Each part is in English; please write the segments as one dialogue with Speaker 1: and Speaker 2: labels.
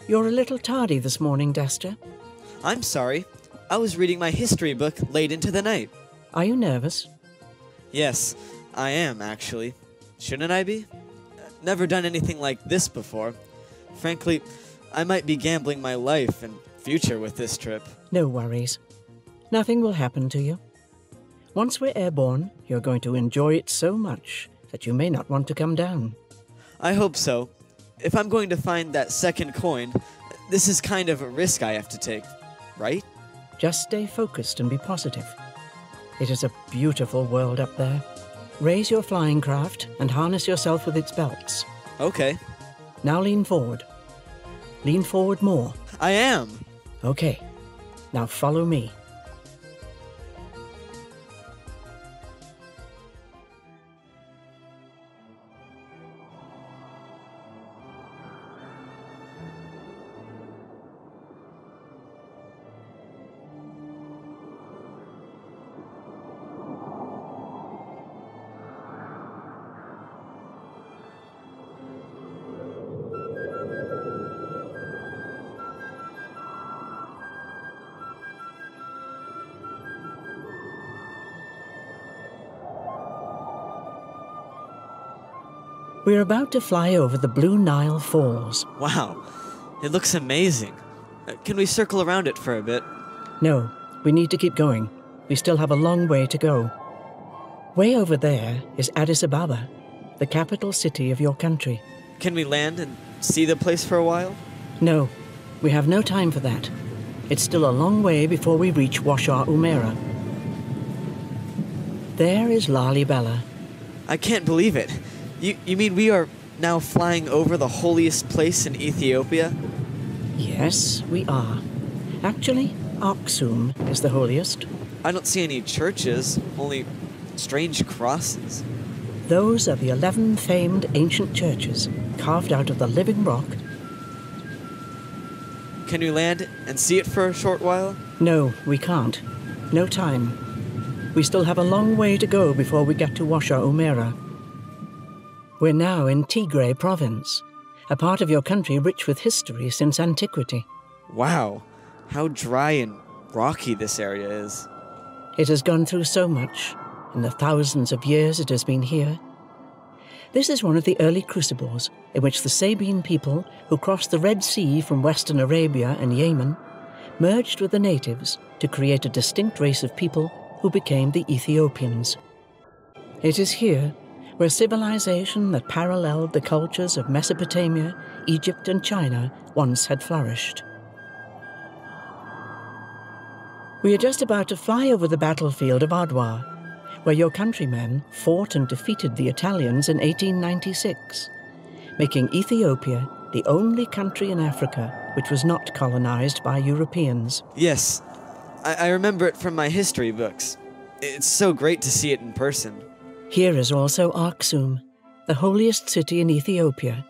Speaker 1: You're a little tardy this morning, Desta'S.
Speaker 2: I'm sorry. I was reading my history book late into the night.
Speaker 1: Are you nervous?
Speaker 2: Yes, I am, actually. Shouldn't I be? Never done anything like this before. Frankly, I might be gambling my life and future with this trip.
Speaker 1: No worries. Nothing will happen to you. Once we're airborne, you're going to enjoy it so much that you may not want to come down.
Speaker 2: I hope so. If I'm going to find that second coin, this is kind of a risk I have to take, right?
Speaker 1: Just stay focused and be positive. It is a beautiful world up there. Raise your flying craft and harness yourself with its belts.
Speaker 2: Okay.
Speaker 1: Now lean forward. Lean forward more.
Speaker 2: I am!
Speaker 1: Okay. Now follow me. We're about to fly over the Blue Nile Falls.
Speaker 2: Wow, it looks amazing. Can we circle around it for a bit?
Speaker 1: No, we need to keep going. We still have a long way to go. Way over there is Addis Ababa, the capital city of your country.
Speaker 2: Can we land and see the place for a while?
Speaker 1: No, we have no time for that. It's still a long way before we reach Washa Umera. There is Lalibela.
Speaker 2: I can't believe it. You mean we are now flying over the holiest place in Ethiopia?
Speaker 1: Yes, we are. Actually, Aksum is the holiest.
Speaker 2: I don't see any churches, only strange crosses.
Speaker 1: Those are the 11 famed ancient churches carved out of the living rock.
Speaker 2: Can we land and see it for a short while?
Speaker 1: No, we can't. No time. We still have a long way to go before we get to Washa Umera. We're now in Tigray province, a part of your country rich with history since antiquity.
Speaker 2: Wow, how dry and rocky this area is.
Speaker 1: It has gone through so much in the thousands of years it has been here. This is one of the early crucibles in which the Sabine people who crossed the Red Sea from western Arabia and Yemen merged with the natives to create a distinct race of people who became the Ethiopians. It is here where civilization that paralleled the cultures of Mesopotamia, Egypt, and China once had flourished. We are just about to fly over the battlefield of Adwa, where your countrymen fought and defeated the Italians in 1896, making Ethiopia the only country in Africa which was not colonized by Europeans.
Speaker 2: Yes, I remember it from my history books. It's so great to see it in person.
Speaker 1: Here is also Aksum, the holiest city in Ethiopia,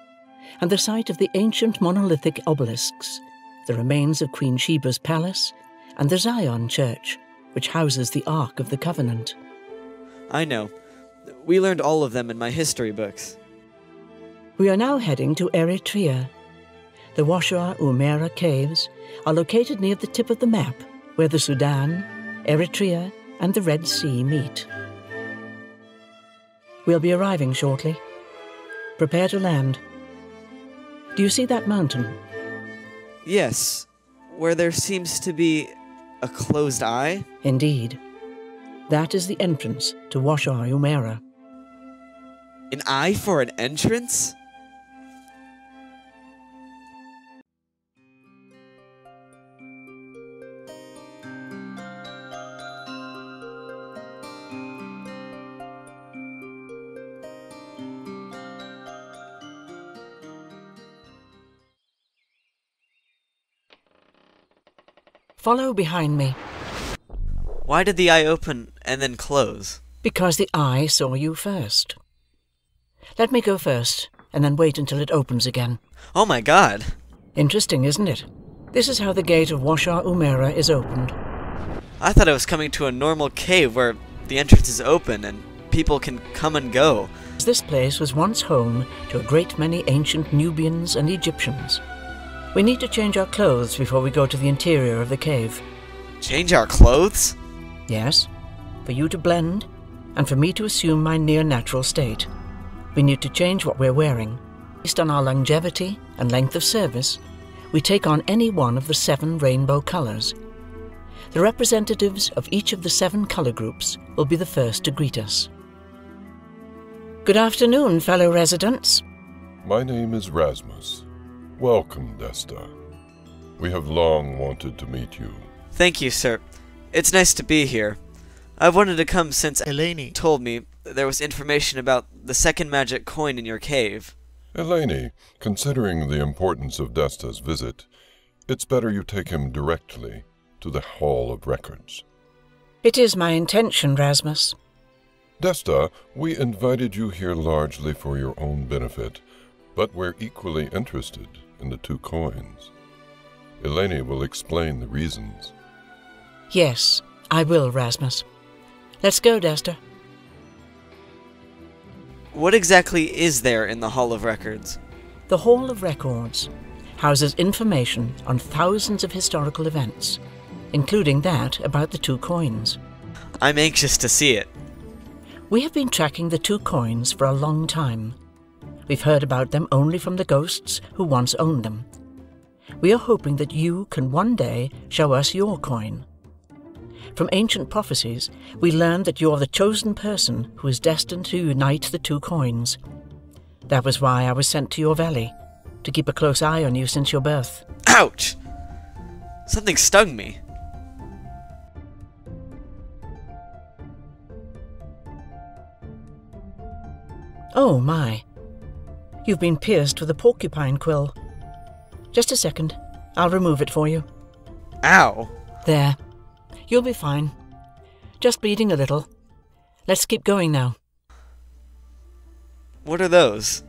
Speaker 1: and the site of the ancient monolithic obelisks, the remains of Queen Sheba's palace, and the Zion Church, which houses the Ark of the Covenant.
Speaker 2: I know. We learned all of them in my history books.
Speaker 1: We are now heading to Eritrea. The Washa Umera caves are located near the tip of the map, where the Sudan, Eritrea, and the Red Sea meet. We'll be arriving shortly. Prepare to land. Do you see that mountain?
Speaker 2: Yes, where there seems to be a closed eye?
Speaker 1: Indeed. That is the entrance to Washa Umera.
Speaker 2: An eye for an entrance?
Speaker 1: Follow behind me.
Speaker 2: Why did the eye open and then close?
Speaker 1: Because the eye saw you first. Let me go first, and then wait until it opens again.
Speaker 2: Oh my god!
Speaker 1: Interesting, isn't it? This is how the gate of Washa Umera is opened.
Speaker 2: I thought I was coming to a normal cave where the entrance is open and people can come and go.
Speaker 1: This place was once home to a great many ancient Nubians and Egyptians. We need to change our clothes before we go to the interior of the cave.
Speaker 2: Change our clothes?
Speaker 1: Yes, for you to blend, and for me to assume my near-natural state. We need to change what we're wearing. Based on our longevity and length of service, we take on any one of the 7 rainbow colors. The representatives of each of the 7 color groups will be the first to greet us. Good afternoon, fellow residents.
Speaker 3: My name is Rasmus. Welcome, Desta'S. We have long wanted to meet you.
Speaker 2: Thank you, sir. It's nice to be here. I've wanted to come since
Speaker 4: Eleni
Speaker 2: told me there was information about the second magic coin in your cave.
Speaker 3: Eleni, considering the importance of Desta'S visit, it's better you take him directly to the Hall of Records.
Speaker 1: It is my intention, Rasmus.
Speaker 3: Desta'S, we invited you here largely for your own benefit, but we're equally interested in the 2 coins. Eleni will explain the reasons.
Speaker 1: Yes, I will, Rasmus. Let's go, Desta'S.
Speaker 2: What exactly is there in the Hall of Records?
Speaker 1: The Hall of Records houses information on thousands of historical events, including that about the 2 coins.
Speaker 2: I'm anxious to see it.
Speaker 1: We have been tracking the 2 coins for a long time. We've heard about them only from the ghosts who once owned them. We are hoping that you can one day show us your coin. From ancient prophecies, we learned that you're the chosen person who is destined to unite the 2 coins. That was why I was sent to your valley, to keep a close eye on you since your birth.
Speaker 2: Ouch! Something stung me.
Speaker 1: Oh, my. You've been pierced with a porcupine quill. Just a second. I'll remove it for you.
Speaker 2: Ow!
Speaker 1: There. You'll be fine. Just bleeding a little. Let's keep going now.
Speaker 2: What are those?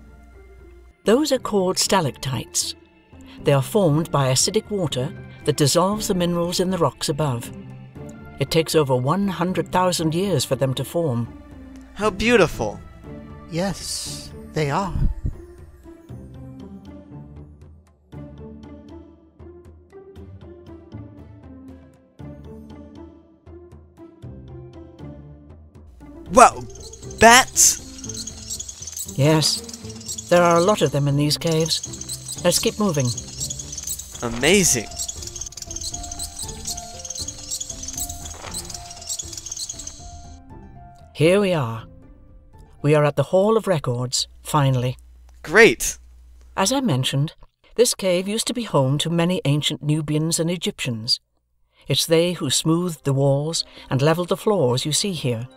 Speaker 1: Those are called stalactites. They are formed by acidic water that dissolves the minerals in the rocks above. It takes over 100,000 years for them to form.
Speaker 2: How beautiful!
Speaker 4: Yes, they are.
Speaker 2: Wow! Bats?
Speaker 1: Yes, there are a lot of them in these caves. Let's keep moving.
Speaker 2: Amazing.
Speaker 1: Here we are. We are at the Hall of Records, finally.
Speaker 2: Great!
Speaker 1: As I mentioned, this cave used to be home to many ancient Nubians and Egyptians. It's they who smoothed the walls and levelled the floors you see here.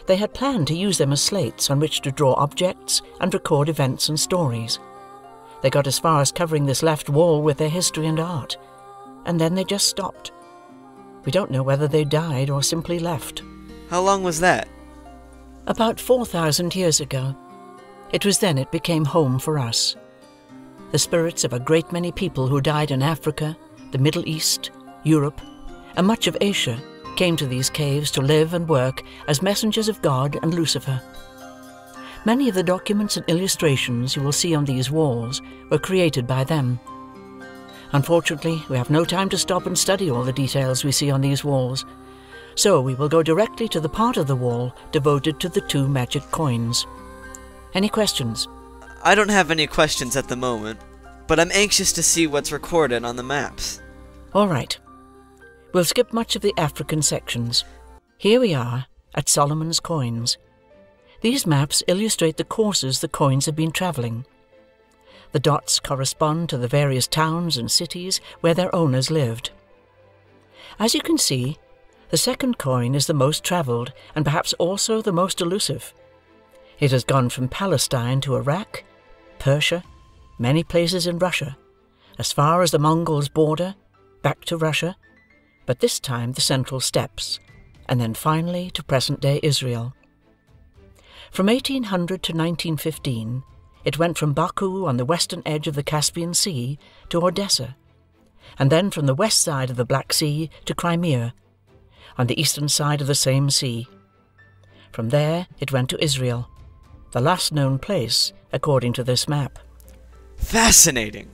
Speaker 1: They had planned to use them as slates on which to draw objects and record events and stories. They got as far as covering this left wall with their history and art, and then they just stopped. We don't know whether they died or simply left.
Speaker 2: How long was that?
Speaker 1: About 4,000 years ago. It was then it became home for us. The spirits of a great many people who died in Africa, the Middle East, Europe, and much of Asia came to these caves to live and work as messengers of God and Lucifer. Many of the documents and illustrations you will see on these walls were created by them. Unfortunately, we have no time to stop and study all the details we see on these walls, so we will go directly to the part of the wall devoted to the 2 magic coins. Any questions?
Speaker 2: I don't have any questions at the moment, but I'm anxious to see what's recorded on the maps.
Speaker 1: All right. We'll skip much of the African sections. Here we are at Solomon's coins. These maps illustrate the courses the coins have been travelling. The dots correspond to the various towns and cities where their owners lived. As you can see, the second coin is the most travelled and perhaps also the most elusive. It has gone from Palestine to Iraq, Persia, many places in Russia, as far as the Mongols' border, back to Russia, but this time the Central Steppes, and then finally to present-day Israel. From 1800 to 1915, it went from Baku on the western edge of the Caspian Sea to Odessa, and then from the west side of the Black Sea to Crimea, on the eastern side of the same sea. From there it went to Israel, the last known place according to this map.
Speaker 2: Fascinating!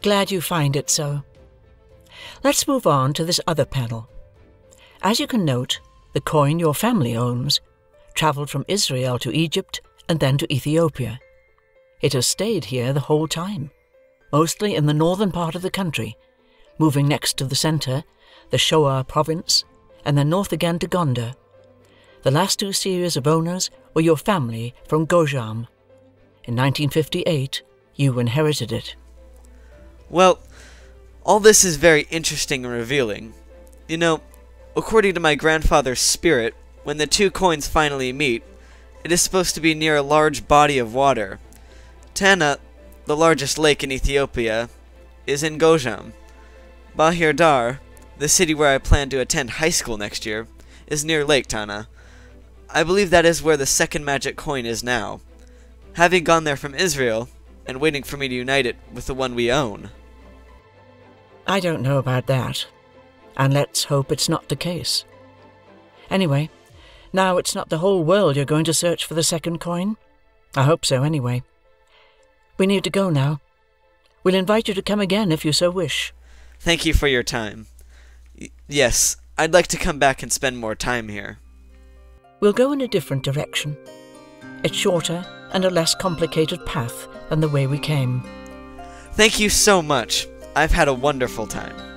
Speaker 1: Glad you find it so. Let's move on to this other panel. As you can note, the coin your family owns travelled from Israel to Egypt and then to Ethiopia. It has stayed here the whole time, mostly in the northern part of the country, moving next to the centre, the Shoa province, and then north again to Gondar. The last two series of owners were your family from Gojam. In 1958, you inherited it.
Speaker 2: Well, all this is very interesting and revealing. You know, according to my grandfather's spirit, when the two coins finally meet, it is supposed to be near a large body of water. Tana, the largest lake in Ethiopia, is in Gojam. Bahir Dar, the city where I plan to attend high school next year, is near Lake Tana. I believe that is where the second magic coin is now, having gone there from Israel and waiting for me to unite it with the one we own.
Speaker 1: I don't know about that, and let's hope it's not the case. Anyway, now it's not the whole world you're going to search for the second coin. I hope so, anyway. We need to go now. We'll invite you to come again if you so wish.
Speaker 2: Thank you for your time. Yes, I'd like to come back and spend more time here.
Speaker 1: We'll go in a different direction. It's shorter and a less complicated path than the way we came.
Speaker 2: Thank you so much. I've had a wonderful time.